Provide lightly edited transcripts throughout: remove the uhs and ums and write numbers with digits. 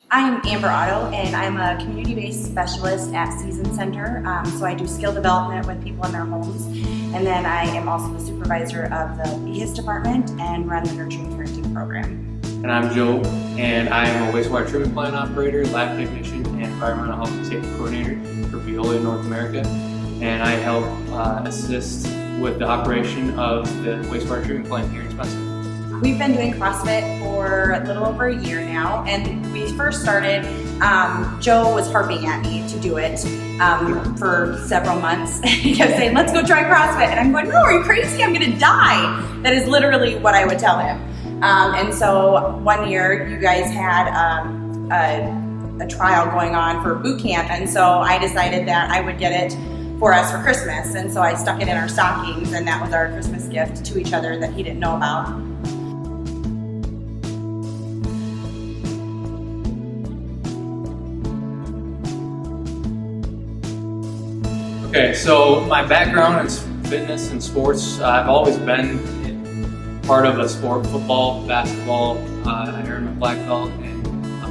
I'm Amber Otto, and I'm a community-based specialist at Season Center. So I do skill development with people in their homes, and then I am also the supervisor of the EHIS department and run the nurturing parenting program. And I'm Joe, and I am a wastewater treatment plant operator, lab technician, and environmental health and safety coordinator for Veolia North America. And I help assist with the operation of the wastewater treatment plant here in Spencer. We've been doing CrossFit for a little over a year now, and we first started, Joe was harping at me to do it for several months. He kept saying, let's go try CrossFit, and I'm going, no, are you crazy? I'm gonna die. That is literally what I would tell him. And so one year you guys had a trial going on for boot camp, and so I decided that I would get it for us for Christmas, and so I stuck it in our stockings, and that was our Christmas gift to each other that he didn't know about. Okay, so my background is fitness and sports. I've always been part of a sport: football, basketball. I earned my black belt in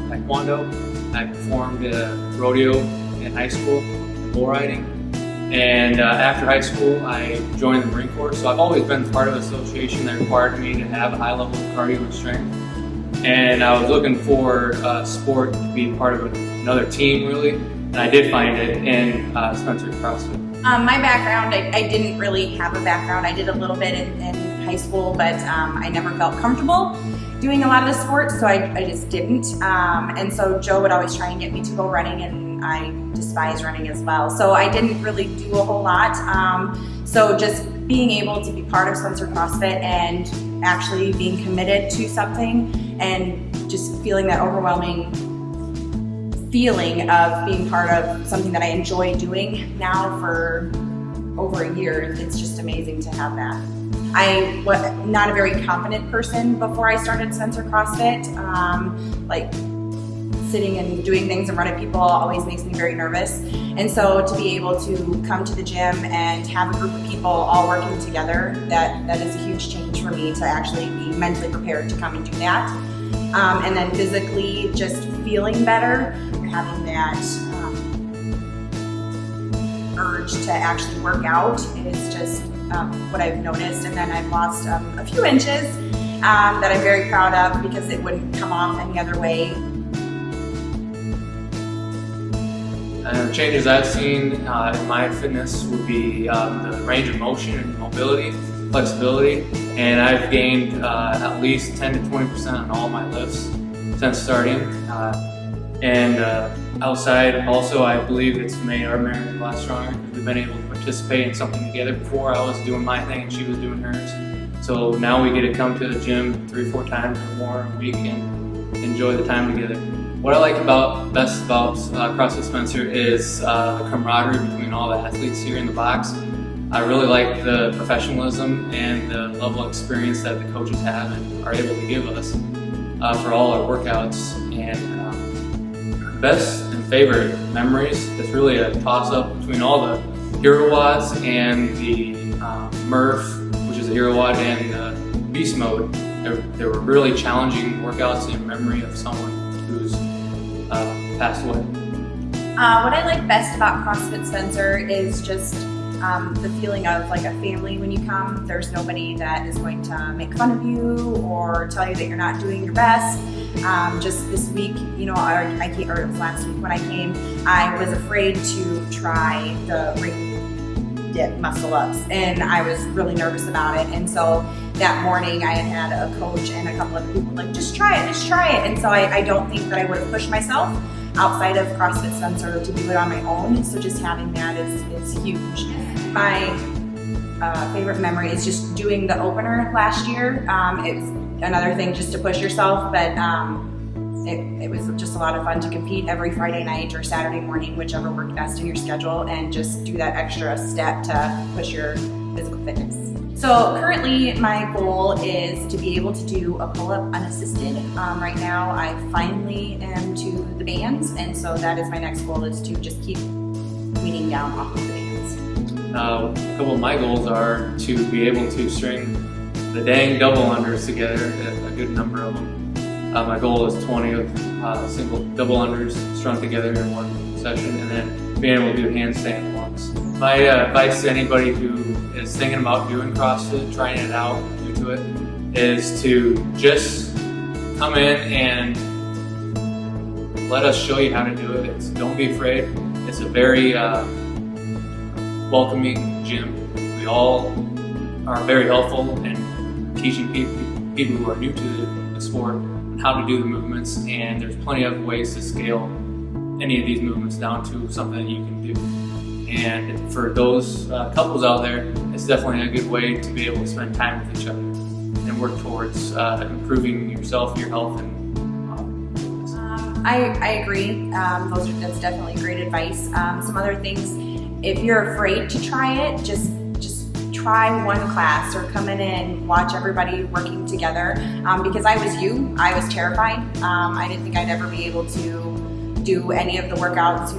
taekwondo. I performed rodeo in high school, bull riding. And after high school, I joined the Marine Corps. So I've always been part of an association that required me to have a high level of cardio and strength. And I was looking for sport to be part of another team, really. And I did find it in Spencer CrossFit. My background, I didn't really have a background. I did a little bit in high school, but I never felt comfortable doing a lot of the sports, so I just didn't. And so Joe would always try and get me to go running, and I despise running as well. So I didn't really do a whole lot. So just being able to be part of Spencer CrossFit and actually being committed to something and just feeling that overwhelming feeling of being part of something that I enjoy doing now for over a year, it's just amazing to have that. I was not a very confident person before I started Spencer CrossFit. Like sitting and doing things in front of people always makes me very nervous. And so to be able to come to the gym and have a group of people all working together, that is a huge change for me to actually be mentally prepared to come and do that. And then physically just feeling better, having that urge to actually work out is just what I've noticed. And then I've lost a few inches that I'm very proud of because it wouldn't come off any other way. Changes I've seen in my fitness would be the range of motion and mobility, flexibility, and I've gained at least 10 to 20% on all my lifts since starting. Outside, also, I believe it's made our marriage a lot stronger because we've been able to participate in something together. Before, I was doing my thing and she was doing hers. So now we get to come to the gym 3 or 4 times or more a week and enjoy the time together. What I like best about CrossFit Spencer is the camaraderie between all the athletes here in the box. I really like the professionalism and the level of experience that the coaches have and are able to give us for all our workouts. And best and favorite memories, it's really a toss-up between all the Hero Wads and the Murph, which is a Hero Wad, and the Beast Mode. They were really challenging workouts in memory of someone who's passed away. What I like best about CrossFit Spencer is just the feeling of like a family when you come. There's nobody that is going to make fun of you or tell you that you're not doing your best. Just this week, you know, or it was last week when I came, I was afraid to try the ring dip muscle ups, and I was really nervous about it. And so that morning I had a coach and a couple of people like, just try it. And so I don't think that I would have pushed myself outside of CrossFit Spencer to do it on my own. So just having that is huge. My favorite memory is just doing the opener last year. It was another thing just to push yourself, but it was just a lot of fun to compete every Friday night or Saturday morning, whichever worked best in your schedule, and just do that extra step to push your physical fitness. So currently my goal is to be able to do a pull-up unassisted. Right now I finally am to the bands, and so that is my next goal, is to just keep weaning down off of the bands. A couple of my goals are to be able to string the dang double unders together, a good number of them. My goal is 20 of double unders strung together in one session, and then being able to do handstand walks. My advice to anybody who is thinking about doing CrossFit, trying it out, new to it, is to just come in and let us show you how to do it. Don't be afraid. It's a very welcoming gym. We all are very helpful in teaching people who are new to the sport how to do the movements, and there's plenty of ways to scale any of these movements down to something that you can do. And for those couples out there, it's definitely a good way to be able to spend time with each other and work towards improving yourself, your health, and I agree. That's definitely great advice. Some other things, if you're afraid to try it, just try one class or come in and watch everybody working together. Because I was terrified. I didn't think I'd ever be able to do any of the workouts.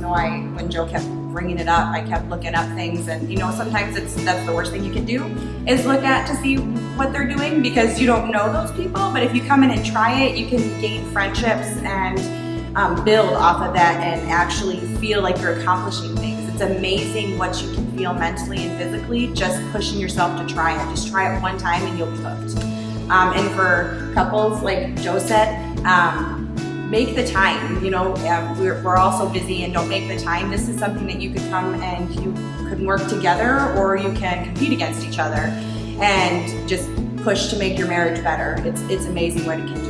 When Joe kept bringing it up, I kept looking up things, and sometimes that's the worst thing you can do is look at to see what they're doing, because you don't know those people. But if you come in and try it, you can gain friendships and build off of that and actually feel like you're accomplishing things. It's amazing what you can feel mentally and physically just pushing yourself to try it. Just try it one time and you'll be hooked. And for couples, like Joe said, make the time. We're all so busy and don't make the time. This is something that you could come and you can work together, or you can compete against each other and just push to make your marriage better. It's amazing what it can do.